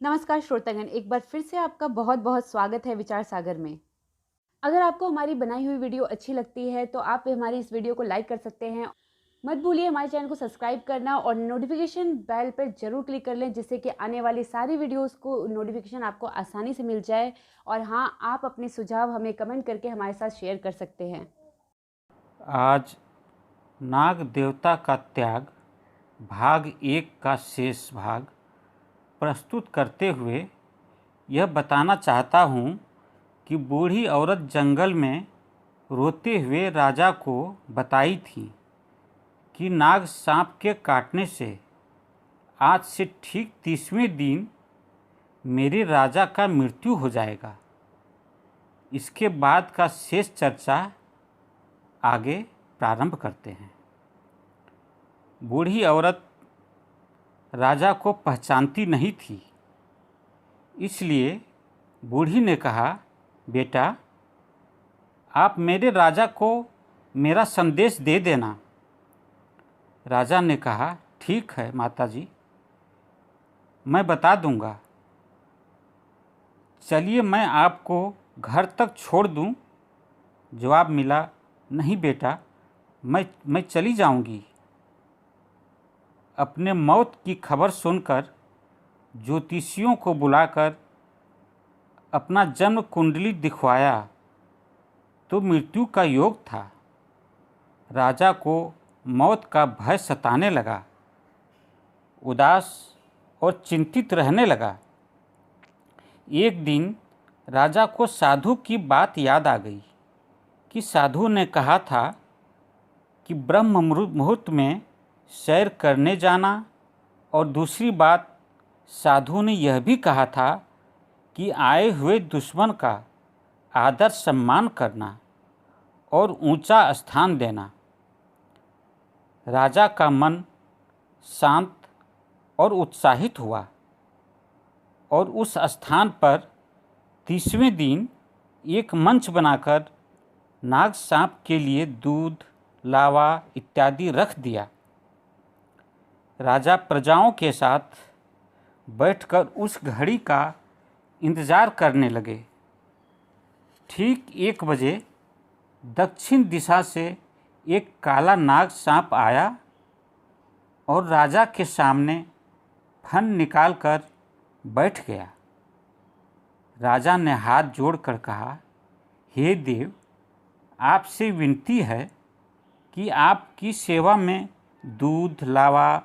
नमस्कार श्रोतागण, एक बार फिर से आपका बहुत बहुत स्वागत है विचार सागर में। अगर आपको हमारी बनाई हुई वीडियो अच्छी लगती है तो आप हमारी इस वीडियो को लाइक कर सकते हैं। मत भूलिए हमारे चैनल को सब्सक्राइब करना और नोटिफिकेशन बेल पर जरूर क्लिक कर लें, जिससे कि आने वाली सारी वीडियोस को नोटिफिकेशन आपको आसानी से मिल जाए। और हाँ, आप अपने सुझाव हमें कमेंट करके हमारे साथ शेयर कर सकते हैं। आज नाग देवता का त्याग भाग 1 का शेष भाग प्रस्तुत करते हुए यह बताना चाहता हूँ कि बूढ़ी औरत जंगल में रोते हुए राजा को बताई थी कि नाग सांप के काटने से आज से ठीक 30वें दिन मेरे राजा का मृत्यु हो जाएगा। इसके बाद का शेष चर्चा आगे प्रारंभ करते हैं। बूढ़ी औरत राजा को पहचानती नहीं थी, इसलिए बूढ़ी ने कहा, बेटा, आप मेरे राजा को मेरा संदेश दे देना। राजा ने कहा, ठीक है माताजी, मैं बता दूंगा। चलिए मैं आपको घर तक छोड़ दूं। जवाब मिला, नहीं बेटा, मैं चली जाऊंगी। अपने मौत की खबर सुनकर ज्योतिषियों को बुलाकर अपना जन्म कुंडली दिखवाया तो मृत्यु का योग था। राजा को मौत का भय सताने लगा, उदास और चिंतित रहने लगा। एक दिन राजा को साधु की बात याद आ गई कि साधु ने कहा था कि ब्रह्म मुहूर्त में सैर करने जाना, और दूसरी बात साधु ने यह भी कहा था कि आए हुए दुश्मन का आदर सम्मान करना और ऊंचा स्थान देना। राजा का मन शांत और उत्साहित हुआ और उस स्थान पर 30वें दिन एक मंच बनाकर नाग सांप के लिए दूध, लावा इत्यादि रख दिया। राजा प्रजाओं के साथ बैठकर उस घड़ी का इंतजार करने लगे। ठीक 1 बजे दक्षिण दिशा से एक काला नाग सांप आया और राजा के सामने फन निकालकर बैठ गया। राजा ने हाथ जोड़कर कहा, हे देव, आपसे विनती है कि आपकी सेवा में दूध, लावा,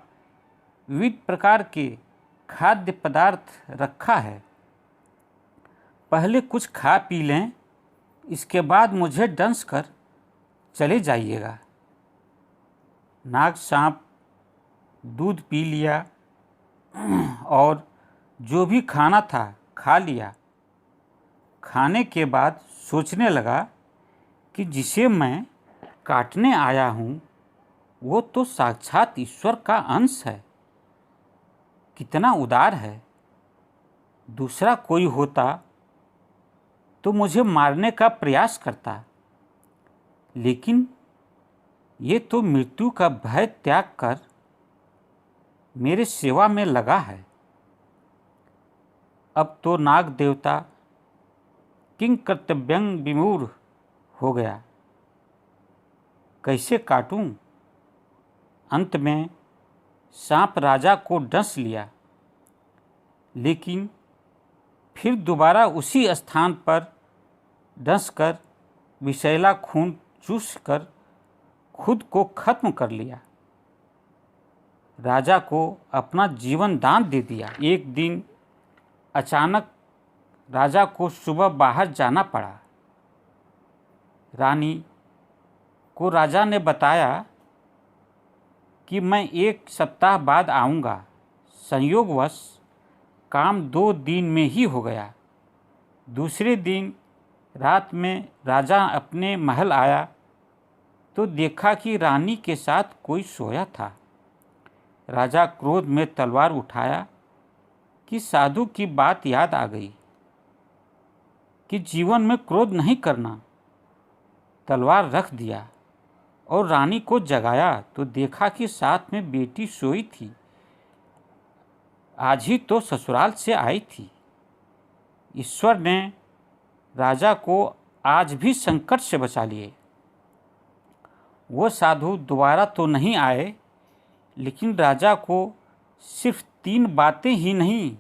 विविध प्रकार के खाद्य पदार्थ रखा है। पहले कुछ खा पी लें, इसके बाद मुझे दंश कर चले जाइएगा। नाग सांप दूध पी लिया और जो भी खाना था खा लिया। खाने के बाद सोचने लगा कि जिसे मैं काटने आया हूँ वो तो साक्षात ईश्वर का अंश है। कितना उदार है। दूसरा कोई होता तो मुझे मारने का प्रयास करता, लेकिन ये तो मृत्यु का भय त्याग कर मेरे सेवा में लगा है। अब तो नाग देवता किंग कर्तव्यं विमूढ़ हो गया। कैसे काटूं? अंत में सांप राजा को डस लिया, लेकिन फिर दोबारा उसी स्थान पर डसकर विषैला खून चूसकर खुद को खत्म कर लिया। राजा को अपना जीवन दान दे दिया। एक दिन अचानक राजा को सुबह बाहर जाना पड़ा। रानी को राजा ने बताया कि मैं 1 सप्ताह बाद आऊँगा। संयोगवश काम 2 दिन में ही हो गया। दूसरे दिन रात में राजा अपने महल आया तो देखा कि रानी के साथ कोई सोया था। राजा क्रोध में तलवार उठाया कि साधु की बात याद आ गई कि जीवन में क्रोध नहीं करना। तलवार रख दिया और रानी को जगाया तो देखा कि साथ में बेटी सोई थी। आज ही तो ससुराल से आई थी। ईश्वर ने राजा को आज भी संकट से बचा लिए। वो साधु दोबारा तो नहीं आए, लेकिन राजा को सिर्फ 3 बातें ही नहीं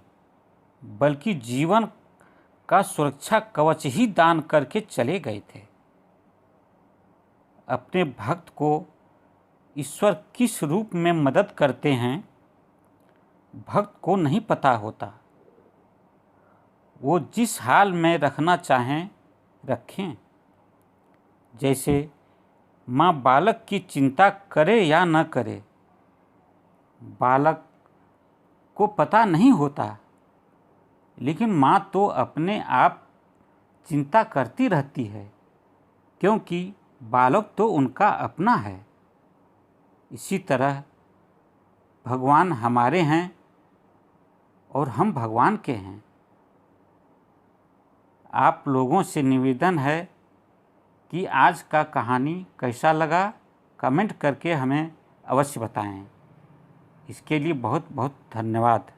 बल्कि जीवन का सुरक्षा कवच ही दान करके चले गए थे। अपने भक्त को ईश्वर किस रूप में मदद करते हैं भक्त को नहीं पता होता। वो जिस हाल में रखना चाहें रखें। जैसे माँ बालक की चिंता करे या न करे, बालक को पता नहीं होता, लेकिन माँ तो अपने आप चिंता करती रहती है, क्योंकि बालक तो उनका अपना है। इसी तरह भगवान हमारे हैं और हम भगवान के हैं। आप लोगों से निवेदन है कि आज का कहानी कैसा लगा कमेंट करके हमें अवश्य बताएं। इसके लिए बहुत बहुत धन्यवाद।